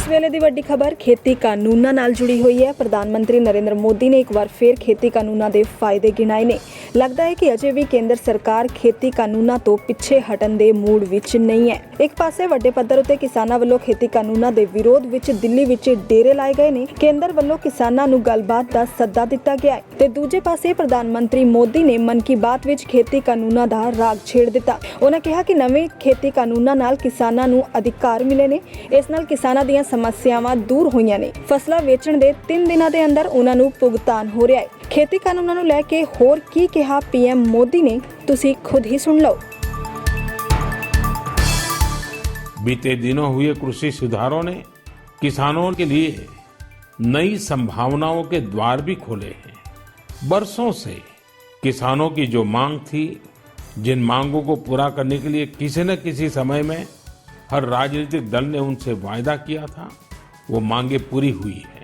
इस वेले दी वड्डी खबर खेती कानूनां नाल जुड़ी हुई है। प्रधानमंत्री नरेंद्र मोदी ने एक बार फिर खेती कानूनां दे फायदे गिनाए ने। लगदा है कि अजे भी केंद्र सरकार खेती कानूनां तो पिछे हटन दे मूड विच नहीं है। एक पासे वड्डे पद्धर उते किसानां वल्लों खेती कानूनां दे विरोध विच दिल्ली विच डेरे लाए गए ने। केंद्र वल्लों किसानां नूं गलबात दा सद्दा दिता गया है ते दूजे पासे प्रधानमंत्री मोदी ने मन की बात विच खेती कानूनां दा राग छेड़ दिता। उन्होंने कहा कि नवे खेती कानूनां नाल किसानां नूं अधिकार मिले ने। इस नाल किसानां ਦੀਆਂ ਸਮੱਸਿਆਵਾਂ दूर ਹੋਈਆਂ ਨੇ। ਫਸਲਾਂ ਵੇਚਣ ਦੇ 3 ਦਿਨਾਂ ਦੇ ਅੰਦਰ ਉਹਨਾਂ ਨੂੰ ਭੁਗਤਾਨ ਹੋ ਰਿਹਾ ਹੈ। खेती कानूनां ਨੂੰ ਲੈ ਕੇ ਹੋਰ ਕੀ ਕਿਹਾ ਪੀਐਮ ਮੋਦੀ ਨੇ, ਤੁਸੀਂ खुद ही सुन लो। बीते दिनों हुए कृषि सुधारों ने किसानों के लिए नई संभावनाओं के द्वार भी खोले हैं। बरसों से किसानों की जो मांग थी, जिन मांगों को पूरा करने के लिए किसी न किसी समय में हर राजनीतिक दल ने उनसे वायदा किया था, वो मांगे पूरी हुई है।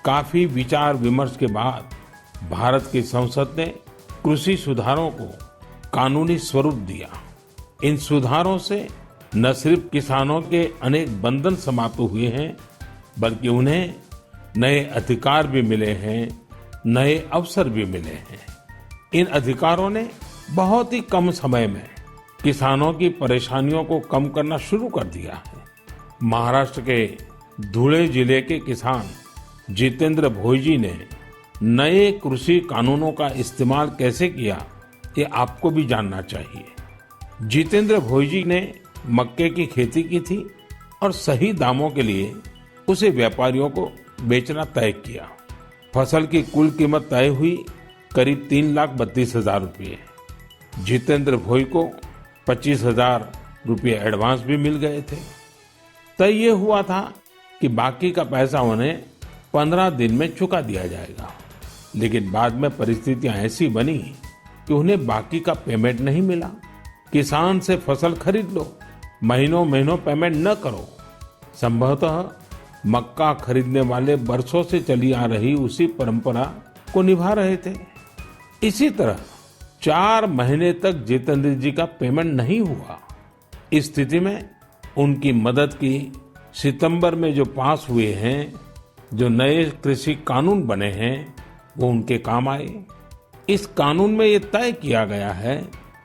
काफी विचार विमर्श के बाद भारत की संसद ने कृषि सुधारों को कानूनी स्वरूप दिया। इन सुधारों से न सिर्फ किसानों के अनेक बंधन समाप्त हुए हैं, बल्कि उन्हें नए अधिकार भी मिले हैं, नए अवसर भी मिले हैं। इन अधिकारों ने बहुत ही कम समय में किसानों की परेशानियों को कम करना शुरू कर दिया है। महाराष्ट्र के धुले जिले के किसान जितेंद्र भोईजी ने नए कृषि कानूनों का इस्तेमाल कैसे किया, ये आपको भी जानना चाहिए। जितेंद्र भोईजी ने मक्के की खेती की थी और सही दामों के लिए उसे व्यापारियों को बेचना तय किया। फसल की कुल कीमत तय हुई करीब 3,32,000 रुपये। जितेंद्र भोई को 25,000 रुपये एडवांस भी मिल गए थे। तय ये हुआ था कि बाकी का पैसा उन्हें 15 दिन में चुका दिया जाएगा, लेकिन बाद में परिस्थितियां ऐसी बनी कि उन्हें बाकी का पेमेंट नहीं मिला। किसान से फसल खरीद लो, महीनों महीनों पेमेंट न करो। संभवतः मक्का खरीदने वाले बरसों से चली आ रही उसी परंपरा को निभा रहे थे। इसी तरह 4 महीने तक जितेंद्र जी का पेमेंट नहीं हुआ। इस स्थिति में उनकी मदद की सितंबर में जो पास हुए हैं, जो नए कृषि कानून बने हैं, वो उनके काम आए। इस कानून में ये तय किया गया है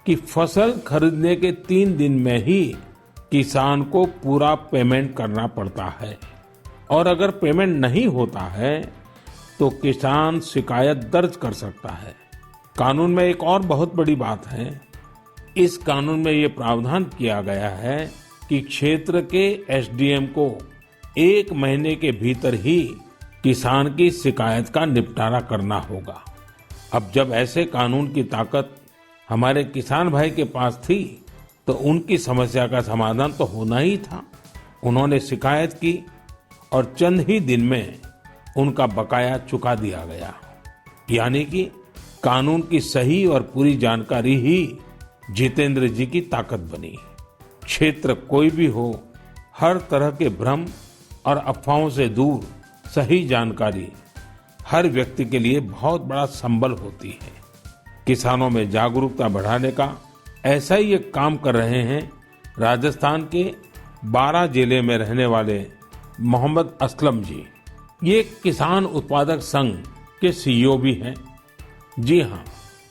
कि फसल खरीदने के 3 दिन में ही किसान को पूरा पेमेंट करना पड़ता है, और अगर पेमेंट नहीं होता है तो किसान शिकायत दर्ज कर सकता है। कानून में एक और बहुत बड़ी बात है, इस कानून में ये प्रावधान किया गया है कि क्षेत्र के एसडीएम को 1 महीने के भीतर ही किसान की शिकायत का निपटारा करना होगा। अब जब ऐसे कानून की ताकत हमारे किसान भाई के पास थी, तो उनकी समस्या का समाधान तो होना ही था। उन्होंने शिकायत की और चंद ही दिन में उनका बकाया चुका दिया गया। यानी कि कानून की सही और पूरी जानकारी ही जितेंद्र जी की ताकत बनी। क्षेत्र कोई भी हो, हर तरह के भ्रम और अफवाहों से दूर सही जानकारी हर व्यक्ति के लिए बहुत बड़ा संबल होती है। किसानों में जागरूकता बढ़ाने का ऐसा ही एक काम कर रहे हैं राजस्थान के 12 जिले में रहने वाले मोहम्मद असलम जी। ये किसान उत्पादक संघ के सीईओ भी हैं। जी हाँ,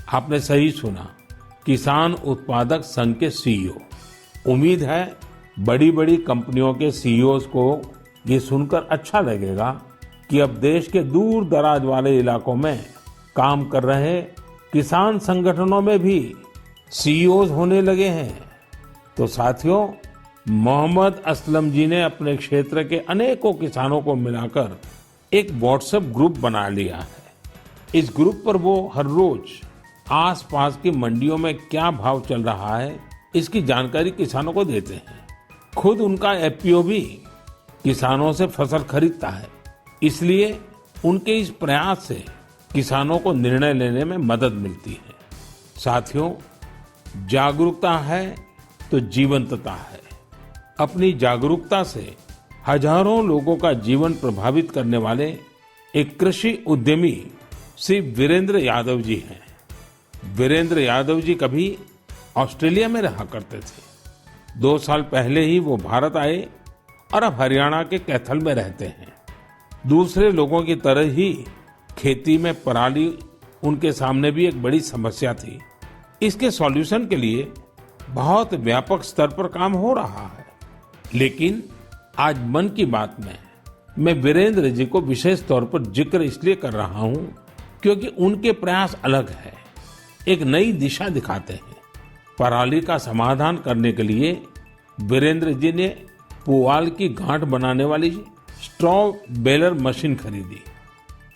आपने सही सुना, किसान उत्पादक संघ के सीईओ। उम्मीद है बड़ी बड़ी कंपनियों के सीईओज को ये सुनकर अच्छा लगेगा कि अब देश के दूर दराज वाले इलाकों में काम कर रहे किसान संगठनों में भी सीईओज होने लगे हैं। तो साथियों, मोहम्मद असलम जी ने अपने क्षेत्र के अनेकों किसानों को मिलाकर एक व्हाट्सएप ग्रुप बना लिया है। इस ग्रुप पर वो हर रोज आसपास की मंडियों में क्या भाव चल रहा है, इसकी जानकारी किसानों को देते हैं। खुद उनका एफपीओ भी किसानों से फसल खरीदता है, इसलिए उनके इस प्रयास से किसानों को निर्णय लेने में मदद मिलती है। साथियों, जागरूकता है तो जीवंतता है। अपनी जागरूकता से हजारों लोगों का जीवन प्रभावित करने वाले एक कृषि उद्यमी श्री वीरेंद्र यादव जी हैं। वीरेंद्र यादव जी कभी ऑस्ट्रेलिया में रहा करते थे। 2 साल पहले ही वो भारत आए और अब हरियाणा के कैथल में रहते हैं। दूसरे लोगों की तरह ही खेती में पराली उनके सामने भी एक बड़ी समस्या थी। इसके सॉल्यूशन के लिए बहुत व्यापक स्तर पर काम हो रहा है। लेकिन आज मन की बात में मैं वीरेंद्र जी को विशेष तौर पर जिक्र इसलिए कर रहा हूं क्योंकि उनके प्रयास अलग है, एक नई दिशा दिखाते हैं। पराली का समाधान करने के लिए वीरेंद्र जी ने पुआल की गांठ बनाने वाली स्ट्रॉ बेलर मशीन खरीदी।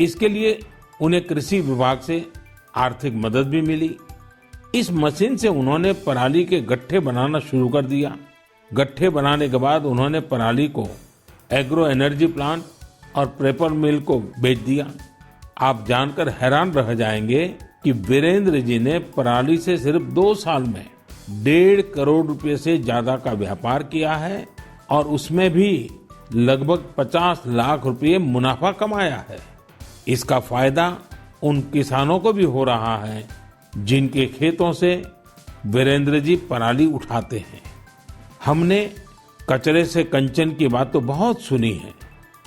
इसके लिए उन्हें कृषि विभाग से आर्थिक मदद भी मिली। इस मशीन से उन्होंने पराली के गट्ठे बनाना शुरू कर दिया। गट्ठे बनाने के बाद उन्होंने पराली को एग्रो एनर्जी प्लांट और पेपर मिल को बेच दिया। आप जानकर हैरान रह जाएंगे कि वीरेंद्र जी ने पराली से सिर्फ 2 साल में 1.5 करोड़ रुपए से ज्यादा का व्यापार किया है और उसमें भी लगभग 50 लाख रुपए मुनाफा कमाया है। इसका फायदा उन किसानों को भी हो रहा है जिनके खेतों से वीरेंद्र जी पराली उठाते हैं। हमने कचरे से कंचन की बात तो बहुत सुनी है,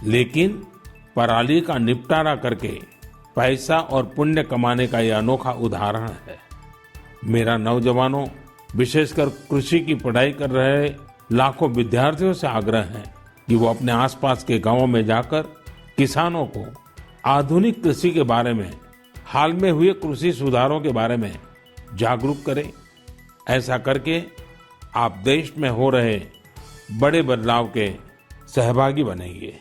लेकिन पराली का निपटारा करके पैसा और पुण्य कमाने का यह अनोखा उदाहरण है। मेरा नौजवानों, विशेषकर कृषि की पढ़ाई कर रहे लाखों विद्यार्थियों से आग्रह है कि वो अपने आसपास के गांवों में जाकर किसानों को आधुनिक कृषि के बारे में, हाल में हुए कृषि सुधारों के बारे में जागरूक करें। ऐसा करके आप देश में हो रहे बड़े बदलाव के सहभागी बनेंगे।